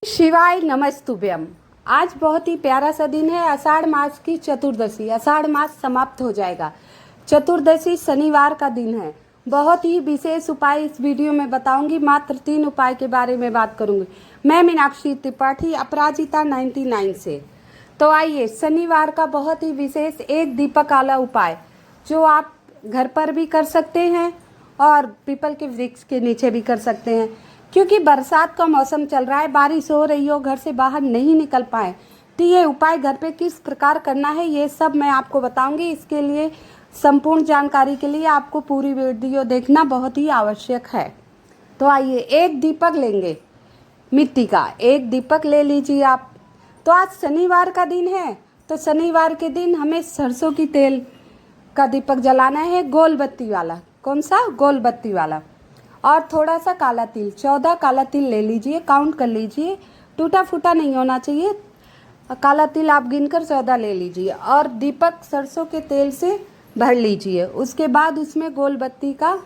शिवाय नमस्तुभ्यम। आज बहुत ही प्यारा सा दिन है, आषाढ़ मास की चतुर्दशी। आषाढ़ मास समाप्त हो जाएगा। चतुर्दशी शनिवार का दिन है। बहुत ही विशेष उपाय इस वीडियो में बताऊंगी। मात्र 3 उपाय के बारे में बात करूंगी। मैं मीनाक्षी त्रिपाठी, अपराजिता 99 से। तो आइए, शनिवार का बहुत ही विशेष एक दीपक वाला उपाय जो आप घर पर भी कर सकते हैं और पीपल के वृक्ष के नीचे भी कर सकते हैं। क्योंकि बरसात का मौसम चल रहा है, बारिश हो रही हो, घर से बाहर नहीं निकल पाए, तो ये उपाय घर पे किस प्रकार करना है ये सब मैं आपको बताऊंगी। इसके लिए संपूर्ण जानकारी के लिए आपको पूरी वीडियो देखना बहुत ही आवश्यक है। तो आइए, एक दीपक लेंगे, मिट्टी का एक दीपक ले लीजिए आप। तो आज शनिवार का दिन है, तो शनिवार के दिन हमें सरसों की तेल का दीपक जलाना है, गोल बत्ती वाला। कौन सा? गोल बत्ती वाला। और थोड़ा सा काला तिल, 14 काला तिल ले लीजिए, काउंट कर लीजिए, टूटा फूटा नहीं होना चाहिए। काला तिल आप गिनकर 14 ले लीजिए और दीपक सरसों के तेल से भर लीजिए। उसके बाद उसमें गोल बत्ती का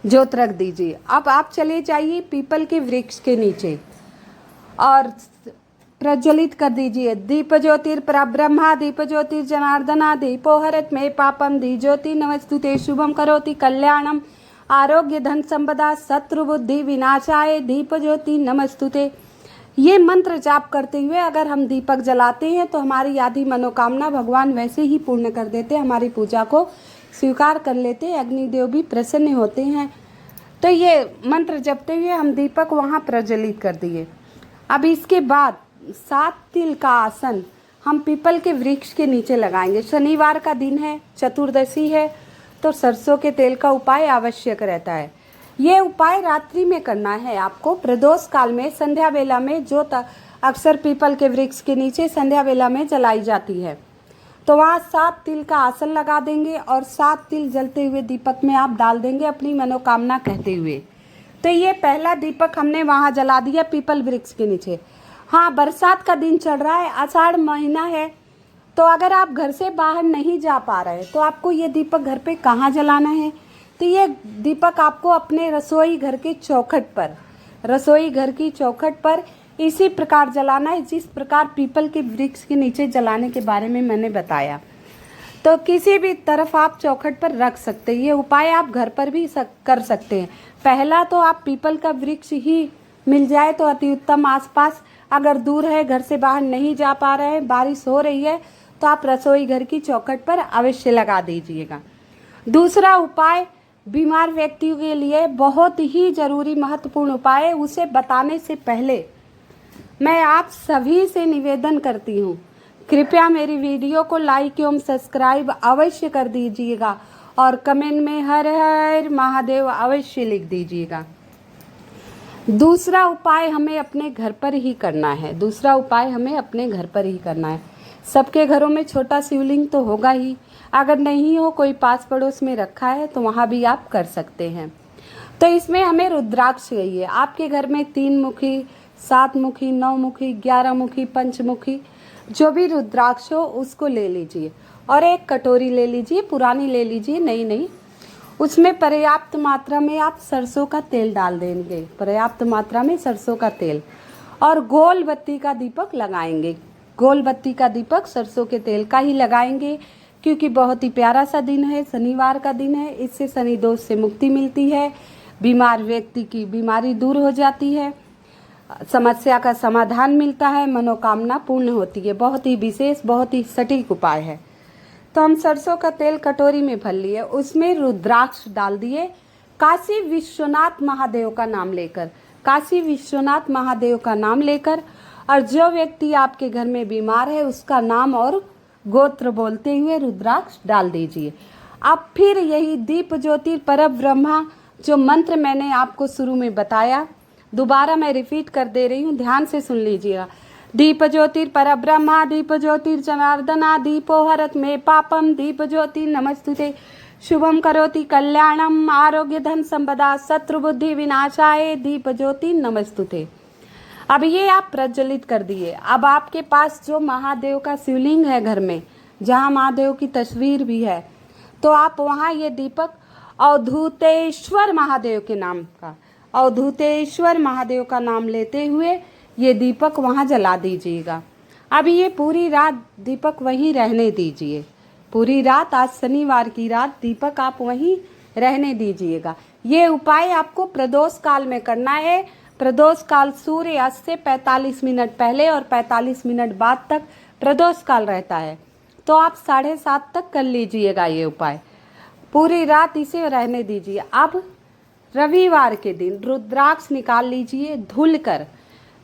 जोत रख दीजिए। अब आप चले जाइए पीपल के वृक्ष के नीचे और प्रज्वलित कर दीजिए। दीप ज्योतिर परब्रह्मा दीप ज्योतिर जनार्दना दीपो हरत मे पापम दी ज्योति नमस्तुते शुभम करोति कल्याणम आरोग्य धन संपदा शत्रु बुद्धि विनाशाय दीप ज्योति नमस्तुते। ये मंत्र जाप करते हुए अगर हम दीपक जलाते हैं तो हमारी आधी मनोकामना भगवान वैसे ही पूर्ण कर देते, हमारी पूजा को स्वीकार कर लेते, अग्निदेव भी प्रसन्न होते हैं। तो ये मंत्र जपते हुए हम दीपक वहाँ प्रज्वलित कर दिए। अब इसके बाद 7 तिल का आसन हम पीपल के वृक्ष के नीचे लगाएंगे। शनिवार का दिन है, चतुर्दशी है, तो सरसों के तेल का उपाय आवश्यक रहता है। ये उपाय रात्रि में करना है आपको, प्रदोष काल में, संध्या वेला में, जो अक्सर पीपल के वृक्ष के नीचे संध्या वेला में जलाई जाती है। तो वहाँ 7 तिल का आसन लगा देंगे और 7 तिल जलते हुए दीपक में आप डाल देंगे अपनी मनोकामना कहते हुए। तो ये पहला दीपक हमने वहाँ जला दिया पीपल वृक्ष के नीचे। हाँ, बरसात का दिन चल रहा है, आषाढ़ महीना है, तो अगर आप घर से बाहर नहीं जा पा रहे तो आपको ये दीपक घर पे कहाँ जलाना है? तो ये दीपक आपको अपने रसोई घर के चौखट पर, रसोई घर की चौखट पर इसी प्रकार जलाना है जिस प्रकार पीपल के वृक्ष के नीचे जलाने के बारे में मैंने बताया। तो किसी भी तरफ आप चौखट पर रख सकते हैं। ये उपाय आप घर पर भी कर सकते हैं। पहला तो आप पीपल का वृक्ष ही मिल जाए तो अति उत्तम। आसपास अगर दूर है, घर से बाहर नहीं जा पा रहे हैं, बारिश हो रही है, तो आप रसोई घर की चौखट पर अवश्य लगा दीजिएगा। दूसरा उपाय बीमार व्यक्तियों के लिए बहुत ही जरूरी महत्वपूर्ण उपाय है। उसे बताने से पहले मैं आप सभी से निवेदन करती हूँ, कृपया मेरी वीडियो को लाइक एवं सब्सक्राइब अवश्य कर दीजिएगा और कमेंट में हर हर महादेव अवश्य लिख दीजिएगा। दूसरा उपाय हमें अपने घर पर ही करना है। दूसरा उपाय हमें अपने घर पर ही करना है। सबके घरों में छोटा शिवलिंग तो होगा ही, अगर नहीं हो, कोई पास पड़ोस में रखा है, तो वहाँ भी आप कर सकते हैं। तो इसमें हमें रुद्राक्ष चाहिए। आपके घर में 3 मुखी, 7 मुखी, 9 मुखी, 11 मुखी, पंचमुखी, जो भी रुद्राक्ष हो उसको ले लीजिए और एक कटोरी ले लीजिए, पुरानी ले लीजिए, नई नहीं। उसमें पर्याप्त मात्रा में आप सरसों का तेल डाल देंगे, पर्याप्त मात्रा में सरसों का तेल, और गोल बत्ती का दीपक लगाएंगे। गोल बत्ती का दीपक सरसों के तेल का ही लगाएंगे क्योंकि बहुत ही प्यारा सा दिन है, शनिवार का दिन है। इससे शनि दोष से मुक्ति मिलती है, बीमार व्यक्ति की बीमारी दूर हो जाती है, समस्या का समाधान मिलता है, मनोकामना पूर्ण होती है। बहुत ही विशेष, बहुत ही सटीक उपाय है। तो हम सरसों का तेल कटोरी में भर लिए, उसमें रुद्राक्ष डाल दिए, काशी विश्वनाथ महादेव का नाम लेकर, काशी विश्वनाथ महादेव का नाम लेकर, और जो व्यक्ति आपके घर में बीमार है उसका नाम और गोत्र बोलते हुए रुद्राक्ष डाल दीजिए। अब फिर यही दीप ज्योतिर परब्रह्मा जो मंत्र मैंने आपको शुरू में बताया, दोबारा मैं रिपीट कर दे रही हूँ, ध्यान से सुन लीजिएगा। दीप ज्योतिर परब्रह्मा दीप ज्योतिर जनार्दना दीपो हरत मे पापम दीप ज्योति नमस्तुते शुभम करोति कल्याणम आरोग्य धन संपदा शत्रु बुद्धि विनाशाय दीप ज्योति नमस्तुते। अब ये आप प्रज्वलित कर दिए। अब आपके पास जो महादेव का शिवलिंग है घर में, जहाँ महादेव की तस्वीर भी है, तो आप वहाँ ये दीपक अवधूतेश्वर महादेव के नाम का, अवधूतेश्वर महादेव का नाम लेते हुए ये दीपक वहाँ जला दीजिएगा। अब ये पूरी रात दीपक वहीं रहने दीजिए। पूरी रात, आज शनिवार की रात, दीपक आप वहीं रहने दीजिएगा। ये उपाय आपको प्रदोष काल में करना है। प्रदोष काल सूर्य अस्त से 45 मिनट पहले और 45 मिनट बाद तक प्रदोष काल रहता है, तो आप 7:30 तक कर लीजिएगा ये उपाय। पूरी रात इसे रहने दीजिए। अब रविवार के दिन रुद्राक्ष निकाल लीजिए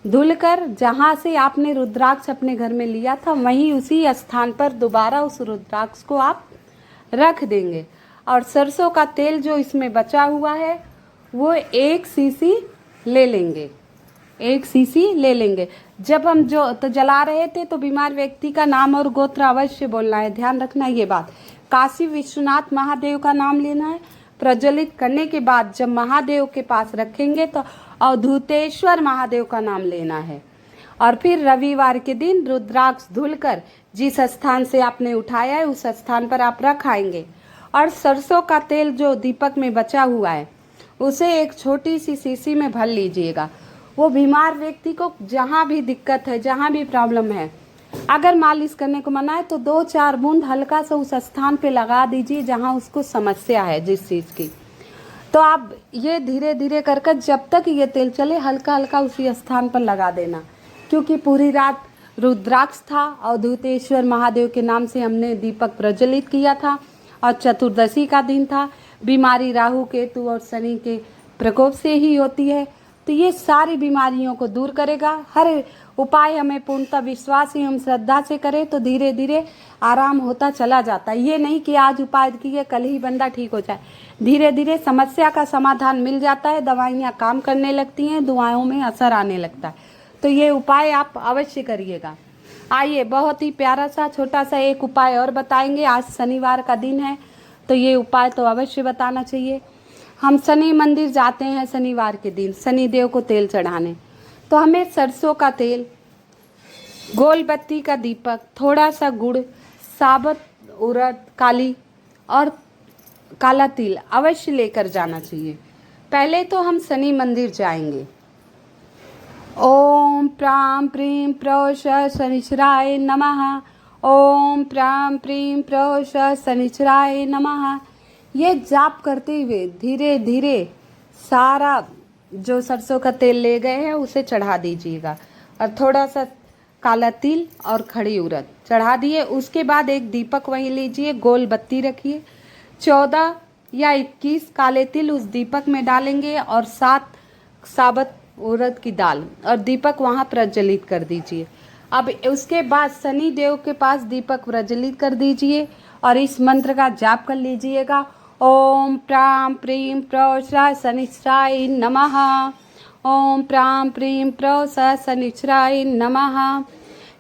धुलकर जहाँ से आपने रुद्राक्ष अपने घर में लिया था वहीं उसी स्थान पर दोबारा उस रुद्राक्ष को आप रख देंगे। और सरसों का तेल जो इसमें बचा हुआ है वो 1 सीसी ले लेंगे। 1 सीसी ले लेंगे। जब हम जो तो जला रहे थे तो बीमार व्यक्ति का नाम और गोत्र अवश्य बोलना है, ध्यान रखना ये बात। काशी विश्वनाथ महादेव का नाम लेना है। प्रज्वलित करने के बाद जब महादेव के पास रखेंगे तो अवधूतेश्वर महादेव का नाम लेना है। और फिर रविवार के दिन रुद्राक्ष धुलकर जिस स्थान से आपने उठाया है उस स्थान पर आप रख आएंगे। और सरसों का तेल जो दीपक में बचा हुआ है उसे एक छोटी सी शीशी में भर लीजिएगा। वो बीमार व्यक्ति को जहाँ भी दिक्कत है, जहाँ भी प्रॉब्लम है, अगर मालिश करने को मना है तो 2-4 बूंद हल्का सा उस स्थान पे लगा दीजिए जहाँ उसको समस्या है जिस चीज़ की। तो आप ये धीरे धीरे कर जब तक ये तेल चले हल्का हल्का उसी स्थान पर लगा देना, क्योंकि पूरी रात रुद्राक्ष था, अवधूतेश्वर महादेव के नाम से हमने दीपक प्रज्वलित किया था और चतुर्दशी का दिन था। बीमारी राहु केतु और शनि के प्रकोप से ही होती है, तो ये सारी बीमारियों को दूर करेगा। हर उपाय हमें पूर्णतः विश्वास एवं श्रद्धा से करें तो धीरे धीरे आराम होता चला जाता है। ये नहीं कि आज उपाय किए कल ही बंदा ठीक हो जाए, धीरे धीरे समस्या का समाधान मिल जाता है, दवाइयाँ काम करने लगती हैं, दुआओं में असर आने लगता है। तो ये उपाय आप अवश्य करिएगा। आइए बहुत ही प्यारा सा छोटा सा एक उपाय और बताएंगे। आज शनिवार का दिन है तो ये उपाय तो अवश्य बताना चाहिए। हम शनि मंदिर जाते हैं शनिवार के दिन शनि देव को तेल चढ़ाने, तो हमें सरसों का तेल, गोल बत्ती का दीपक, थोड़ा सा गुड़, साबुत उड़द, काली और काला तिल अवश्य लेकर जाना चाहिए। पहले तो हम शनि मंदिर जाएंगे। ओम प्रां प्रीं प्रौष शनिश्चराय नमः। ओम प्रां प्रीं प्रौष शनिश्चराय नमः। ये जाप करते हुए धीरे धीरे सारा जो सरसों का तेल ले गए हैं उसे चढ़ा दीजिएगा और थोड़ा सा काला तिल और खड़ी उड़द चढ़ा दिए। उसके बाद एक दीपक वहीं लीजिए, गोल बत्ती रखिए, 14 या 21 काले तिल उस दीपक में डालेंगे और 7 साबुत उड़द की दाल और दीपक वहाँ प्रज्वलित कर दीजिए। अब उसके बाद शनि देव के पास दीपक प्रज्वलित कर दीजिए और इस मंत्र का जाप कर लीजिएगा। ओम प्रां प्रीं प्रौष शनिश्चराय नमः। ओम प्रां प्रीं प्रौष शनिश्चराय नमः।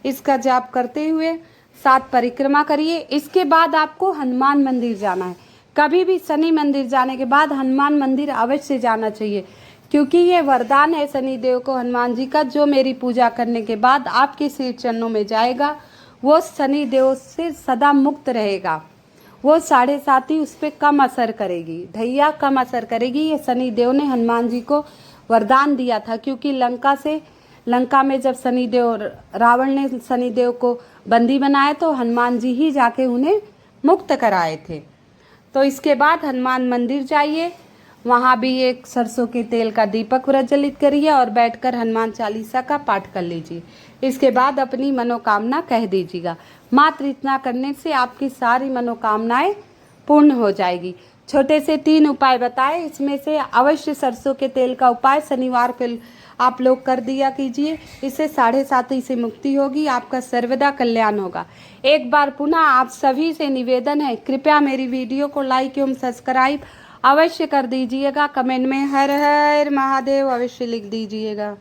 इसका जाप करते हुए 7 परिक्रमा करिए। इसके बाद आपको हनुमान मंदिर जाना है। कभी भी शनि मंदिर जाने के बाद हनुमान मंदिर अवश्य जाना चाहिए, क्योंकि ये वरदान है शनि देव को हनुमान जी का, जो मेरी पूजा करने के बाद आपके श्री चरणों में जाएगा वो शनि देव से सदा मुक्त रहेगा। वो 7.5 उस पर कम असर करेगी, ढैया कम असर करेगी। ये शनि देव ने हनुमान जी को वरदान दिया था, क्योंकि लंका में जब रावण ने शनि देव को बंदी बनाया तो हनुमान जी ही जाके उन्हें मुक्त कराए थे। तो इसके बाद हनुमान मंदिर जाइए, वहाँ भी एक सरसों के तेल का दीपक प्रज्वलित करिए और बैठकर हनुमान चालीसा का पाठ कर लीजिए। इसके बाद अपनी मनोकामना कह दीजिएगा। मात्र इतना करने से आपकी सारी मनोकामनाएं पूर्ण हो जाएगी। छोटे से 3 उपाय बताए, इसमें से अवश्य सरसों के तेल का उपाय शनिवार को आप लोग कर दिया कीजिए। इससे 7.5 से मुक्ति होगी, आपका सर्वदा कल्याण होगा। एक बार पुनः आप सभी से निवेदन है, कृपया मेरी वीडियो को लाइक एवं सब्सक्राइब अवश्य कर दीजिएगा। कमेंट में हर हर महादेव अवश्य लिख दीजिएगा।